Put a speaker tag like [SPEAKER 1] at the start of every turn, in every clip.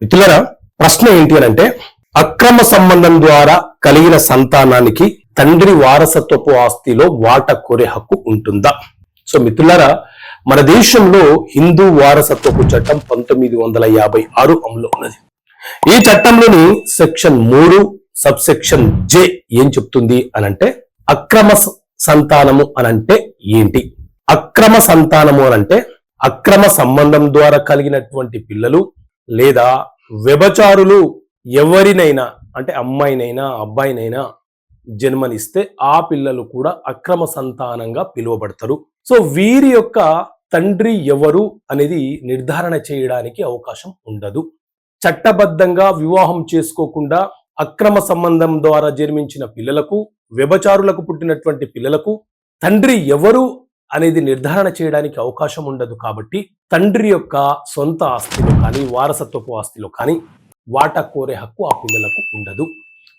[SPEAKER 1] మిత్రులారా, ప్రశ్న ఏంటి అని అంటే, అక్రమ సంబంధం ద్వారా కలిగిన సంతానానికి తండ్రి వారసత్వపు ఆస్తిలో వాటా కోరే హక్కు ఉంటుందా? సో మిత్రులారా, మన దేశంలో హిందూ వారసత్వపు చట్టం 1956 అమలు ఉన్నది. ఈ చట్టంలోని సెక్షన్ 3 సబ్ సెక్షన్ జే ఏం చెప్తుంది అనంటే, అక్రమ సంతానము అనంటే ఏంటి? అక్రమ సంతానము అనంటే అక్రమ సంబంధం ద్వారా కలిగినటువంటి పిల్లలు లేదా వ్యభిచారులు ఎవరినైనా, అంటే అమ్మాయినైనా అబ్బాయినైనా జన్మనిస్తే ఆ పిల్లలు కూడా అక్రమ సంతానంగా పిలువబడతారు. సో వీరి యొక్క తండ్రి ఎవరు అనేది నిర్ధారణ చేయడానికి అవకాశం ఉండదు. చట్టబద్ధంగా వివాహం చేసుకోకుండా అక్రమ సంబంధం ద్వారా జన్మించిన పిల్లలకు, వ్యభిచారులకు పుట్టినటువంటి పిల్లలకు తండ్రి ఎవరు అనేది నిర్ధారణ చేయడానికి అవకాశం ఉండదు. కాబట్టి తండ్రి యొక్క సొంత ఆస్తిలో కానీ వారసత్వపు ఆస్తిలో కానీ వాటా కోరే హక్కు ఆ పిల్లలకు ఉండదు.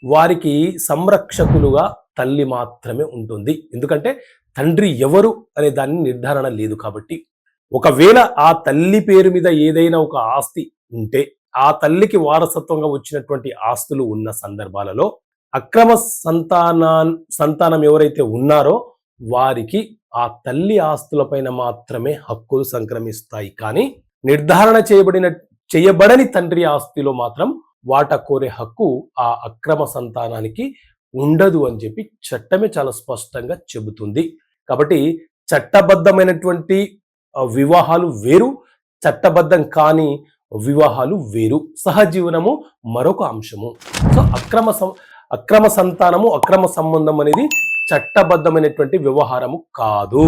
[SPEAKER 1] వారికి సంరక్షకులుగా తల్లి మాత్రమే ఉంటుంది. ఎందుకంటే తండ్రి ఎవరు అనే దాన్ని నిర్ధారణ లేదు కాబట్టి. ఒకవేళ ఆ తల్లి పేరు మీద ఏదైనా ఒక ఆస్తి ఉంటే, ఆ తల్లికి వారసత్వంగా వచ్చినటువంటి ఆస్తులు ఉన్న సందర్భాలలో అక్రమ సంతానం ఎవరైతే ఉన్నారో వారికి ఆ తల్లి ఆస్తులపైన మాత్రమే హక్కులు సంక్రమిస్తాయి. కానీ నిర్ధారణ చేయబడని తండ్రి ఆస్తిలో మాత్రం వాటా కోరే హక్కు ఆ అక్రమ సంతానానికి ఉండదు అని చెప్పి చట్టమే చాలా స్పష్టంగా చెబుతుంది. కాబట్టి చట్టబద్ధమైనటువంటి వివాహాలు వేరు, చట్టబద్ధం కాని వివాహాలు వేరు. సహజీవనము మరొక అంశము. సో అక్రమ సంతానము, అక్రమ సంబంధం అనేది చట్టబద్ధమైనటువంటి వ్యవహారము కాదు.